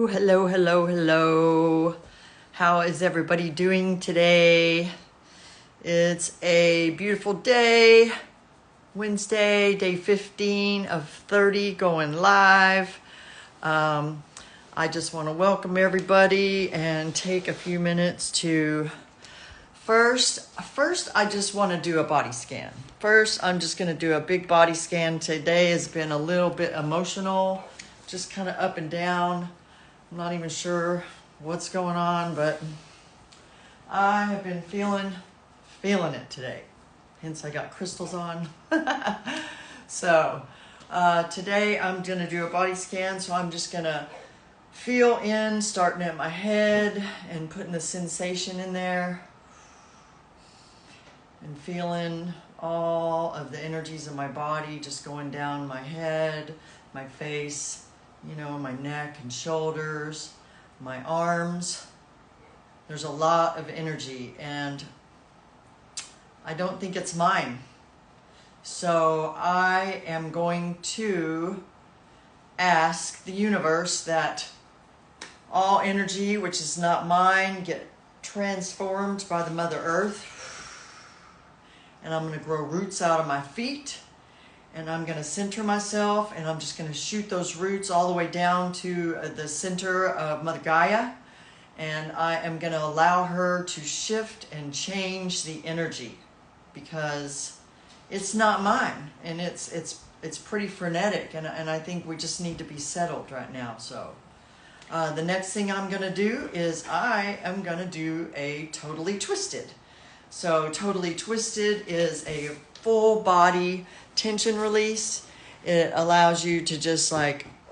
Hello. How is everybody doing today? It's a beautiful day, Wednesday, day 15 of 30 going live. I just want to welcome everybody and take a few minutes to First, I just want to do a body scan. First, I'm just going to do a big body scan. Today has been a little bit emotional, just kind of up and down. I'm not even sure what's going on, but I have been feeling it today. Hence, I got crystals on. So, today I'm going to do a body scan. So I'm just going to feel in, starting at my head and putting the sensation in there. And feeling all of the energies of my body just going down my head, my face, my neck and shoulders, my arms. There's a lot of energy and I don't think it's mine. So I am going to ask the universe that all energy which is not mine get transformed by the Mother Earth. And I'm going to grow roots out of my feet. And I'm going to center myself. And I'm just going to shoot those roots all the way down to the center of Mother Gaia. And I am going to allow her to shift and change the energy. Because it's not mine. And it's pretty frenetic. And I think we just need to be settled right now. So the next thing I'm going to do is I am going to do a Totally Twisted. So Totally Twisted is a full body tension release. It allows you to just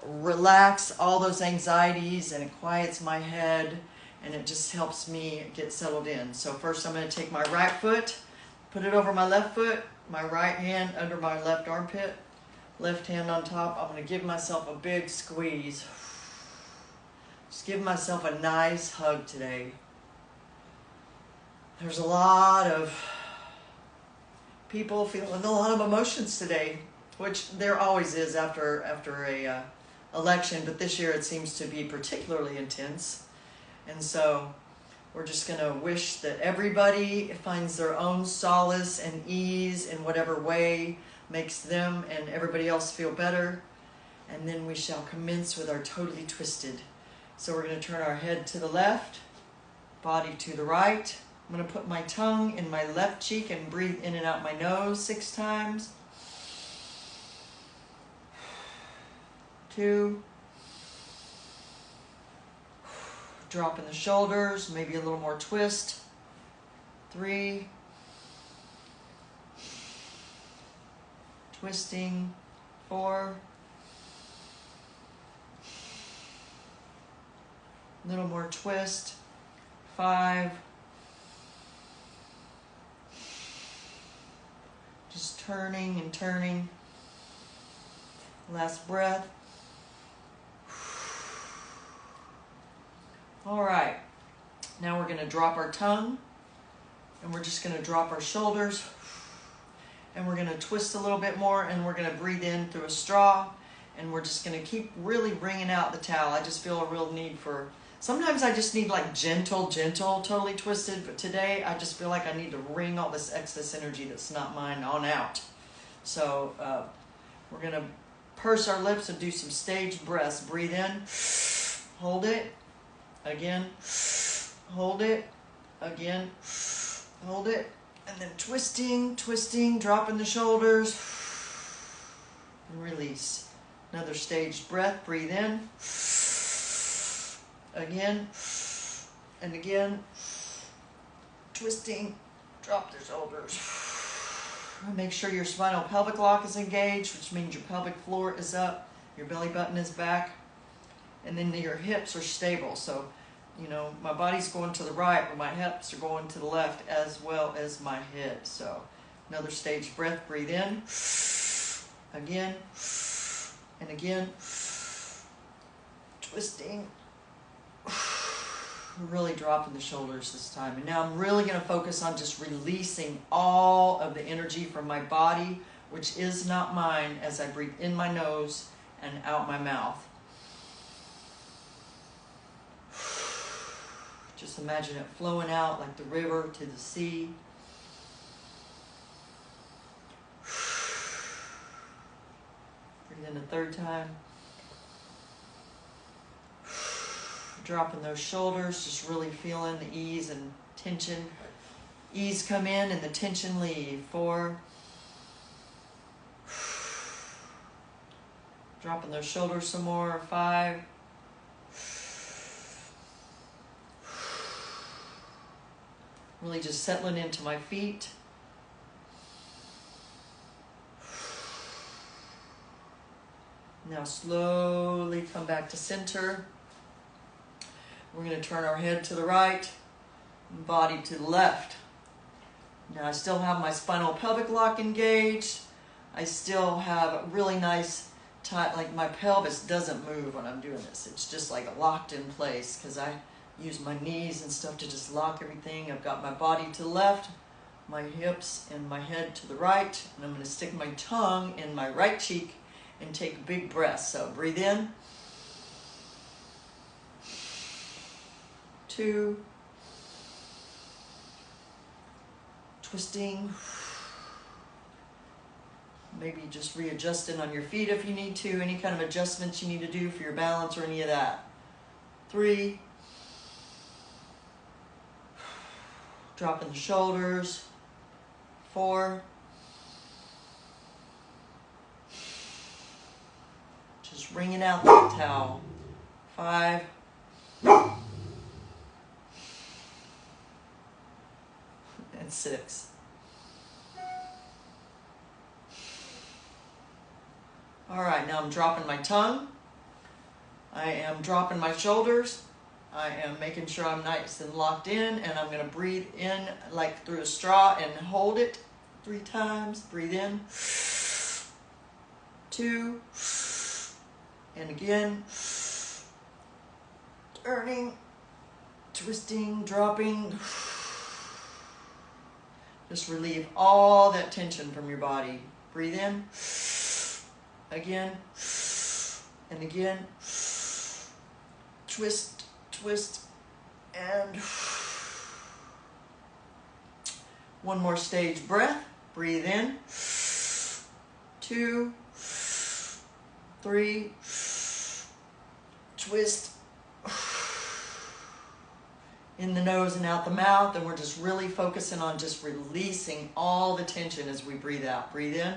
relax all those anxieties, and it quiets my head, and it just helps me get settled in. So first I'm going to take my right foot, put it over my left foot, my right hand under my left armpit, left hand on top. I'm going to give myself a big squeeze. Just give myself a nice hug today. There's a lot of people feeling a lot of emotions today, which there always is after a election, but this year it seems to be particularly intense. And so we're just going to wish that everybody finds their own solace and ease in whatever way makes them and everybody else feel better. And then we shall commence with our Totally Twisted. So we're going to turn our head to the left, body to the right. I'm going to put my tongue in my left cheek and breathe in and out my nose 6 times. 2. Drop in the shoulders, maybe a little more twist. 3. Twisting. 4. A little more twist. 5. Just turning and turning. Last breath. All right. Now we're going to drop our tongue. And we're just going to drop our shoulders. And we're going to twist a little bit more. And we're going to breathe in through a straw. And we're just going to keep really wringing out the towel. I just feel a real need for... Sometimes I just need gentle, Totally Twisted. But today I just feel like I need to wring all this excess energy that's not mine on out. So we're going to purse our lips and do some staged breaths. Breathe in. Hold it. Again. Hold it. Again. Hold it. And then twisting, dropping the shoulders. And release. Another staged breath. Breathe in. Again, and again, twisting, drop the shoulders. Make sure your spinal pelvic lock is engaged, which means your pelvic floor is up, your belly button is back, and then your hips are stable. So, my body's going to the right, but my hips are going to the left as well as my head. So, another staged breath, breathe in, again, and again, twisting. Really dropping the shoulders this time. And now I'm really going to focus on just releasing all of the energy from my body, which is not mine, as I breathe in my nose and out my mouth. Just imagine it flowing out like the river to the sea. Breathe in a third time. Dropping those shoulders, just really feeling the ease and tension. Ease come in and the tension leave. 4. Dropping those shoulders some more. 5. Really just settling into my feet. Now slowly come back to center. We're going to turn our head to the right, body to the left. Now I still have my spinal pelvic lock engaged. I still have a really nice tight, like my pelvis doesn't move when I'm doing this. It's just like locked in place because I use my knees and stuff to just lock everything. I've got my body to the left, my hips and my head to the right, and I'm going to stick my tongue in my right cheek and take big breaths. So breathe in. 2. Twisting. Maybe just readjusting on your feet if you need to. Any kind of adjustments you need to do for your balance or any of that. 3. Dropping the shoulders. 4. Just wringing out that towel. 5. And 6. All right, now I'm dropping my tongue. I am dropping my shoulders. I am making sure I'm nice and locked in, and I'm going to breathe in like through a straw and hold it 3 times. Breathe in. 2. And again. Turning, twisting, dropping. Just relieve all that tension from your body. Breathe in. Again. And again. Twist, twist, and one more stage breath. Breathe in. 2, 3, twist in the nose and out the mouth, and we're just really focusing on just releasing all the tension as we breathe out. Breathe in.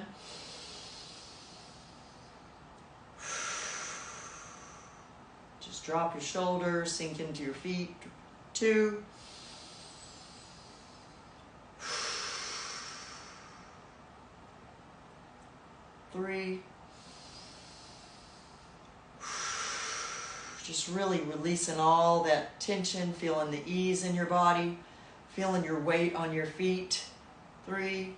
Just drop your shoulders, sink into your feet. 2. 3. Just really releasing all that tension, feeling the ease in your body, feeling your weight on your feet. 3.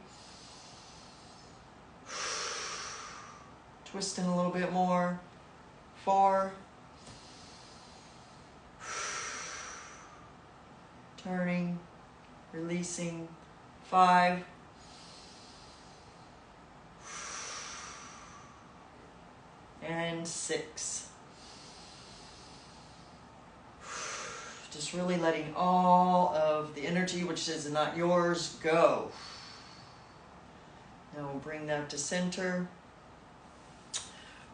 Twisting a little bit more. 4. Turning, releasing. 5. And 6. Just really letting all of the energy, which is not yours, go. Now we'll bring that to center.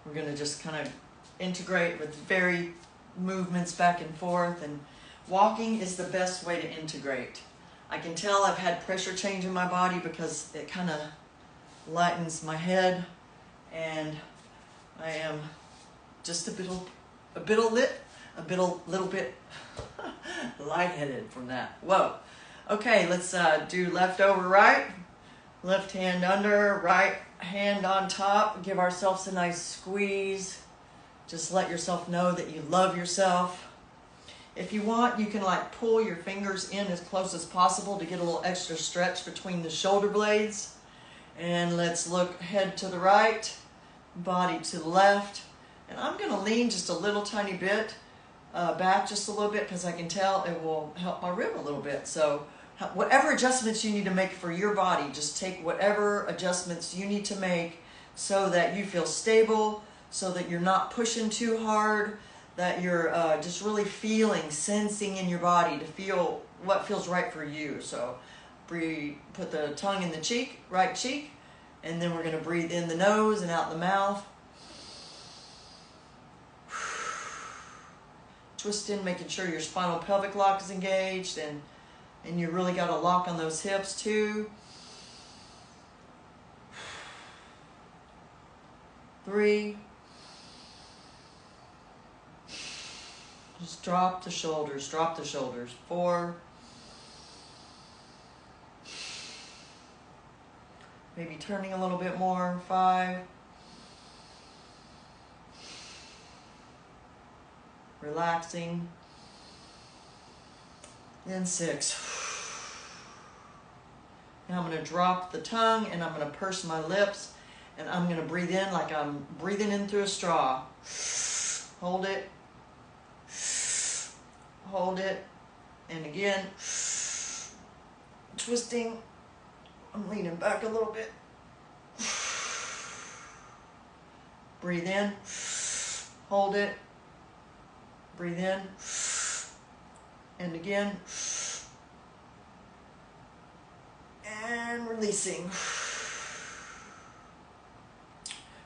We're going to just kind of integrate with very movements back and forth. And walking is the best way to integrate. I can tell I've had pressure change in my body because it kind of lightens my head, and I am just a little bit lightheaded from that. Whoa. Okay, let's do left over right. Left hand under, right hand on top. Give ourselves a nice squeeze. Just let yourself know that you love yourself. If you want, you can like pull your fingers in as close as possible to get a little extra stretch between the shoulder blades. And let's look head to the right, body to the left. And I'm going to lean just a little tiny bit back just a little bit because I can tell it will help my rib a little bit. So whatever adjustments you need to make for your body, just take whatever adjustments you need to make so that you feel stable, so that you're not pushing too hard, that you're just really feeling, sensing in your body to feel what feels right for you. So breathe, put the tongue in the cheek, right cheek, and then we're going to breathe in the nose and out the mouth. Twist in, making sure your spinal pelvic lock is engaged, and you really got a lock on those hips too. 3. Just drop the shoulders, drop the shoulders. 4. Maybe turning a little bit more. 5. Relaxing. And 6. Now I'm going to drop the tongue and I'm going to purse my lips and I'm going to breathe in like I'm breathing in through a straw. Hold it. Hold it. And again. Twisting. I'm leaning back a little bit. Breathe in. Hold it. Breathe in. And again. And releasing.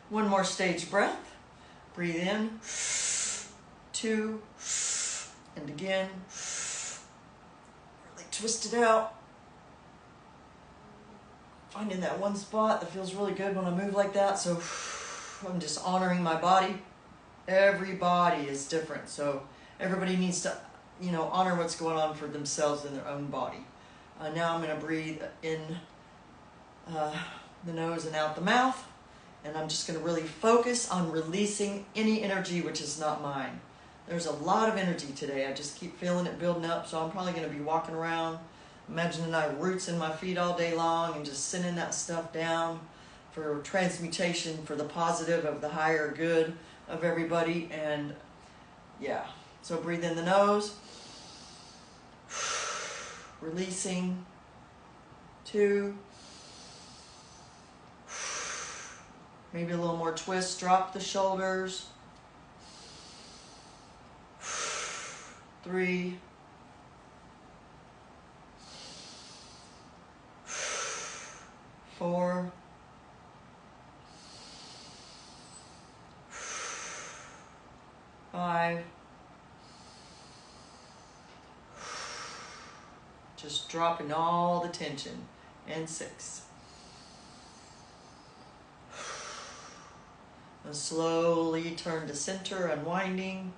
One more stage breath. Breathe in. 2. And again. Really twist it out. Finding that one spot that feels really good when I move like that. So I'm just honoring my body. Every body is different. So everybody needs to, honor what's going on for themselves in their own body. Now I'm going to breathe in the nose and out the mouth. And I'm just going to really focus on releasing any energy which is not mine. There's a lot of energy today. I just keep feeling it building up. So I'm probably going to be walking around, imagining I have roots in my feet all day long and just sending that stuff down for transmutation, for the positive of the higher good of everybody. And yeah, so breathe in the nose. Releasing. 2. Maybe a little more twist. Drop the shoulders. 3. 4. 5. Just dropping all the tension. And 6. And slowly turn to center, unwinding.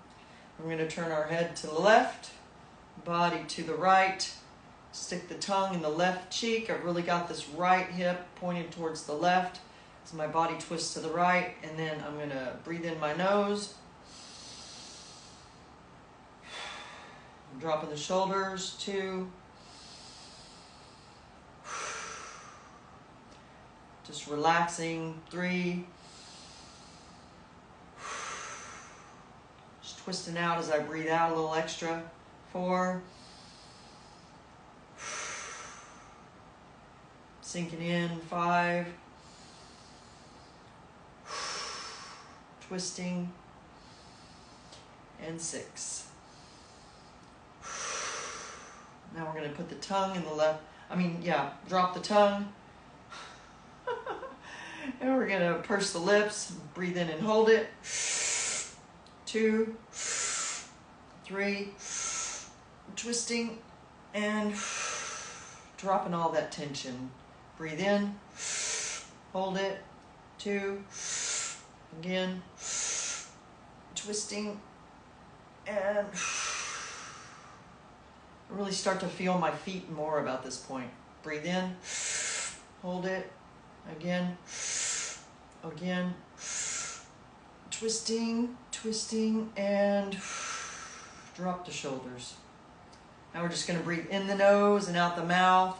We're going to turn our head to the left, body to the right. Stick the tongue in the left cheek. I've really got this right hip pointed towards the left. So my body twists to the right. And then I'm going to breathe in my nose. I'm dropping the shoulders. 2. Just relaxing. 3. Just twisting out as I breathe out a little extra. 4. Sinking in. 5. Twisting. And 6. Now we're going to put the tongue in the left. Drop the tongue. And we're going to purse the lips. Breathe in and hold it. 2. 3. Twisting. And dropping all that tension. Breathe in. Hold it. 2. Again. Twisting. And really start to feel my feet more about this point. Breathe in. Hold it. Again. Again. Twisting. Twisting. And drop the shoulders. Now we're just going to breathe in the nose and out the mouth.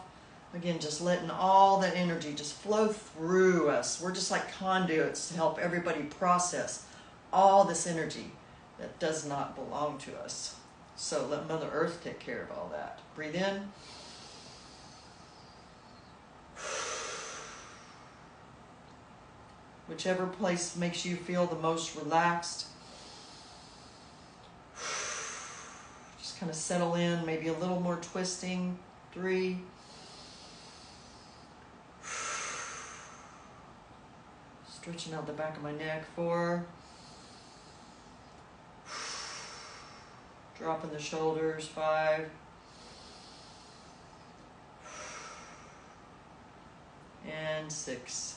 Again, just letting all that energy just flow through us. We're just like conduits to help everybody process all this energy that does not belong to us. So let Mother Earth take care of all that. Breathe in. Whichever place makes you feel the most relaxed. kind of settle in, maybe a little more twisting. 3. Stretching out the back of my neck. 4. Dropping the shoulders. 5. And 6.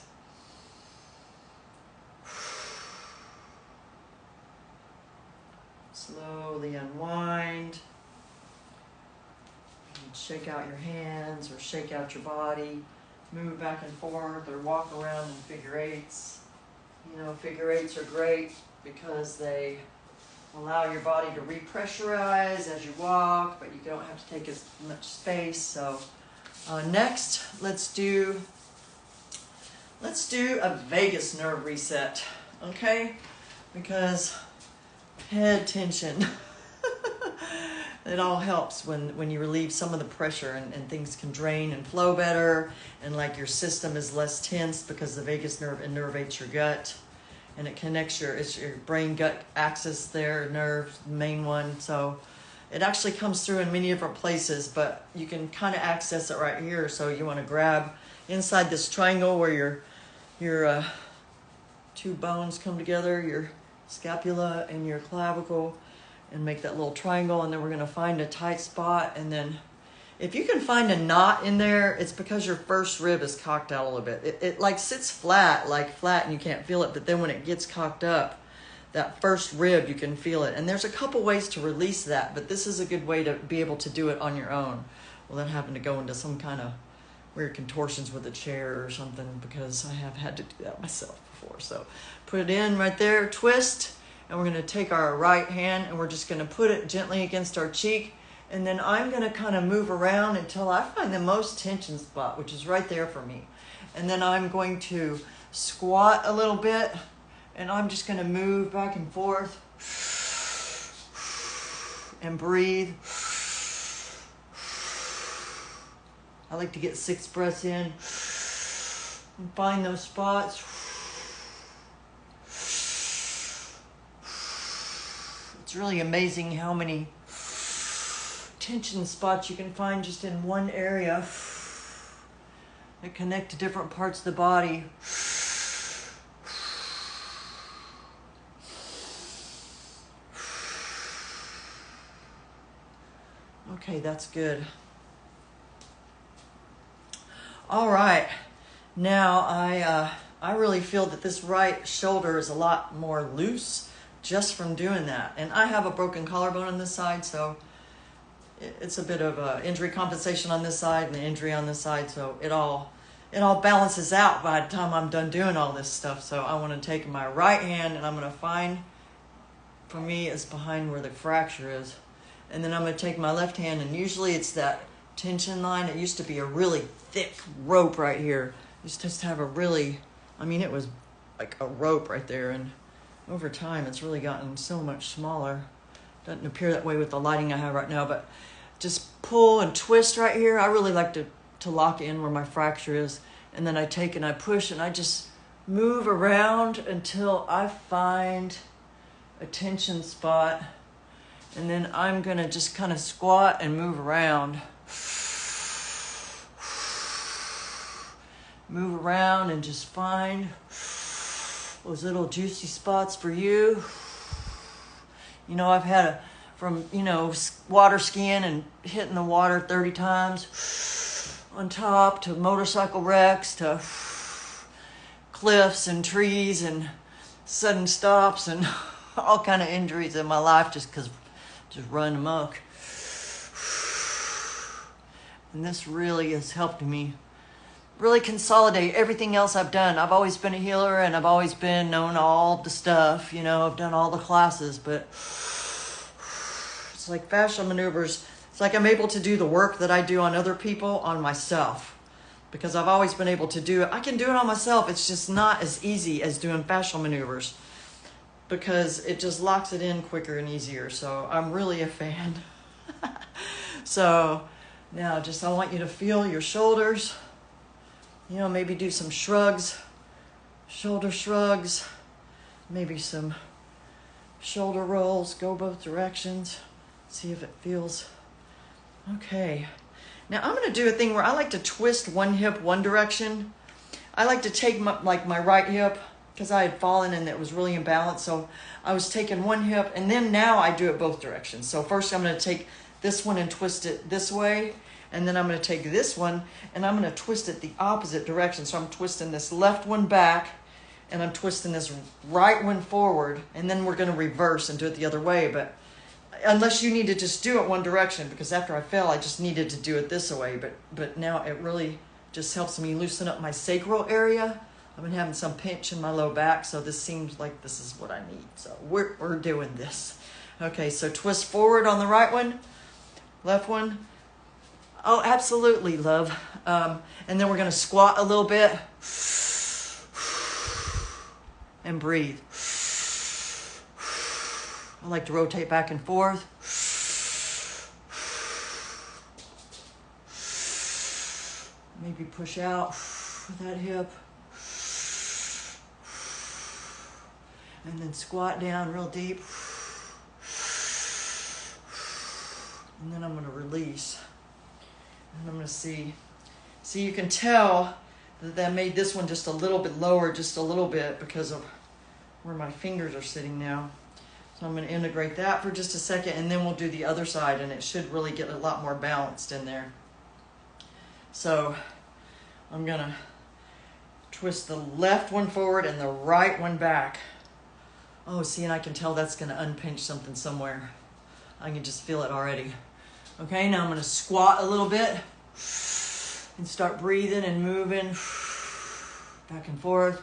Slowly unwind. And shake out your hands or shake out your body. Move back and forth or walk around in figure 8s. You know, figure 8s are great because they allow your body to repressurize as you walk, but you don't have to take as much space. So next, let's do a vagus nerve reset, okay? Because head tension, it all helps when you relieve some of the pressure and things can drain and flow better, and like your system is less tense because the vagus nerve innervates your gut, and it connects it's your brain gut axis there, nerve, the main one. So it actually comes through in many different places, but you can kind of access it right here. So you want to grab inside this triangle where your 2 bones come together, your scapula and your clavicle, and make that little triangle. And then we're going to find a tight spot, and then if you can find a knot in there, it's because your first rib is cocked out a little bit. It like sits flat and you can't feel it, but then when it gets cocked up, that first rib, you can feel it. And there's a couple ways to release that, but this is a good way to be able to do it on your own without having to go into some kind of weird contortions with a chair or something, because I have had to do that myself before. So put it in right there, twist, and we're going to take our right hand and we're just going to put it gently against our cheek. And then I'm going to kind of move around until I find the most tension spot, which is right there for me. And then I'm going to squat a little bit, and I'm just going to move back and forth and breathe. I like to get 6 breaths in and find those spots. It's really amazing how many tension spots you can find just in one area that connect to different parts of the body. Okay, that's good. All right, now I really feel that this right shoulder is a lot more loose just from doing that. And I have a broken collarbone on this side, so it's a bit of a injury compensation on this side and an injury on this side, so it all balances out by the time I'm done doing all this stuff. So I want to take my right hand and I'm going to find, for me, it's behind where the fracture is. And then I'm going to take my left hand, and usually it's that tension line. It used to be a really thick rope right here. It used to have a really, it was like a rope right there, and over time it's really gotten so much smaller. Doesn't appear that way with the lighting I have right now, but just pull and twist right here. I really like to lock in where my fracture is, and then I take and I push and I just move around until I find a tension spot, and then I'm gonna just kind of squat and move around. Move around and just find those little juicy spots for you. I've had from water skiing and hitting the water 30 times on top, to motorcycle wrecks, to cliffs and trees and sudden stops and all kind of injuries in my life just run amok. And this really has helped me really consolidate everything else I've done. I've always been a healer, and I've always been known all the stuff, I've done all the classes, but it's like fascial maneuvers. It's like I'm able to do the work that I do on other people on myself, because I've always been able to do it. I can do it on myself. It's just not as easy as doing fascial maneuvers, because it just locks it in quicker and easier. So I'm really a fan. So now I want you to feel your shoulders. Maybe do some shrugs, shoulder shrugs, maybe some shoulder rolls, go both directions. See if it feels okay. Now I'm going to do a thing where I like to twist one hip one direction. I like to take my right hip, because I had fallen and it was really imbalanced. So I was taking one hip, and then now I do it both directions. So first I'm going to take this one and twist it this way. And then I'm going to take this one and I'm going to twist it the opposite direction. So I'm twisting this left one back and I'm twisting this right one forward. And then we're going to reverse and do it the other way. But unless you need to just do it one direction, because after I fell, I just needed to do it this way. But now it really just helps me loosen up my sacral area. I've been having some pinch in my low back, so this seems like this is what I need. So we're doing this. Okay, so twist forward on the right one, left one. Oh, absolutely, love. And then we're going to squat a little bit and breathe. I like to rotate back and forth. Maybe push out with that hip. And then squat down real deep. And then I'm going to release. And I'm going to see, you can tell that made this one just a little bit lower, just a little bit, because of where my fingers are sitting now. So I'm going to integrate that for just a second, and then we'll do the other side, and it should really get a lot more balanced in there. So I'm going to twist the left one forward and the right one back. Oh, see, and I can tell that's going to unpinch something somewhere. I can just feel it already. Okay, now I'm going to squat a little bit and start breathing and moving back and forth.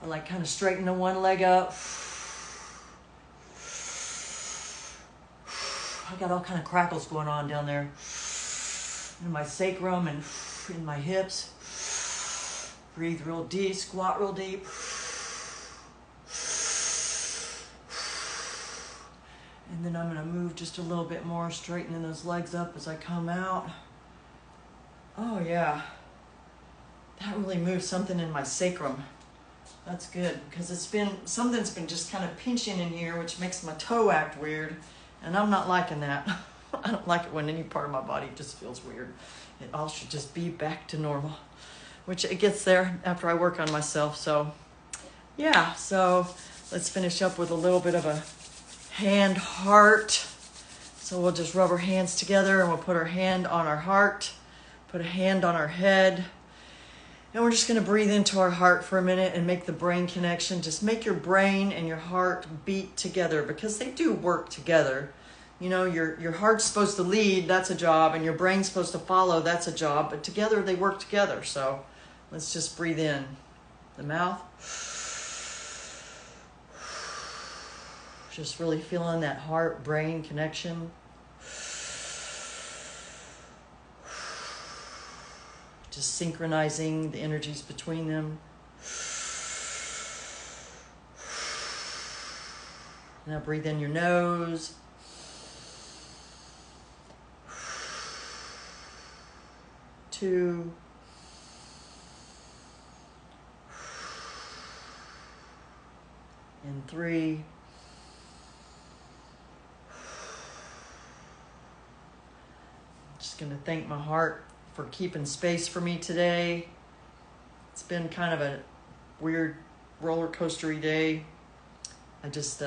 I like kind of straighten the one leg up. I got all kind of crackles going on down there in my sacrum and in my hips. Breathe real deep, squat real deep. And then I'm going to move just a little bit more, straightening those legs up as I come out. Oh yeah, that really moved something in my sacrum. That's good, because something's been just kind of pinching in here, which makes my toe act weird, and I'm not liking that. I don't like it when any part of my body just feels weird. It all should just be back to normal, which it gets there after I work on myself. So yeah, so let's finish up with a little bit of a hand heart. So we'll just rub our hands together and we'll put our hand on our heart, put a hand on our head, and we're just going to breathe into our heart for a minute and make the brain connection. Just make your brain and your heart beat together, because they do work together. You know, your heart's supposed to lead, that's a job, and your brain's supposed to follow, that's a job, but together they work together. So let's just breathe in the mouth. Just really feeling that heart-brain connection. Just synchronizing the energies between them. Now breathe in your nose. Two. And three. Just going to thank my heart for keeping space for me today. It's been kind of a weird roller coastery day. I just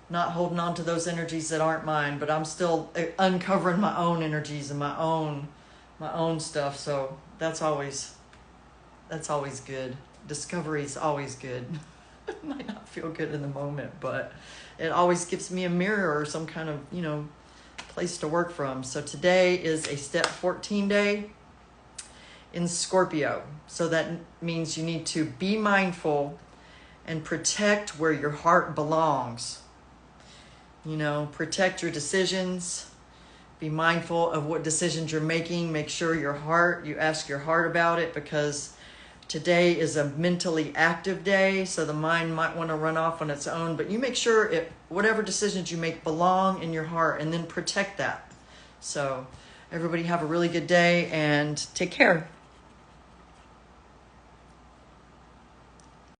not holding on to those energies that aren't mine, but I'm still uncovering my own energies and my own stuff. So that's always good. Discovery is always good. It might not feel good in the moment, but it always gives me a mirror or some kind of, place to work from. So today is a step 14 day in Scorpio. So that means you need to be mindful and protect where your heart belongs. Protect your decisions. Be mindful of what decisions you're making. Make sure you ask your heart about it, because today is a mentally active day, so the mind might want to run off on its own, but you make sure whatever decisions you make belong in your heart, and then protect that. So everybody have a really good day and take care.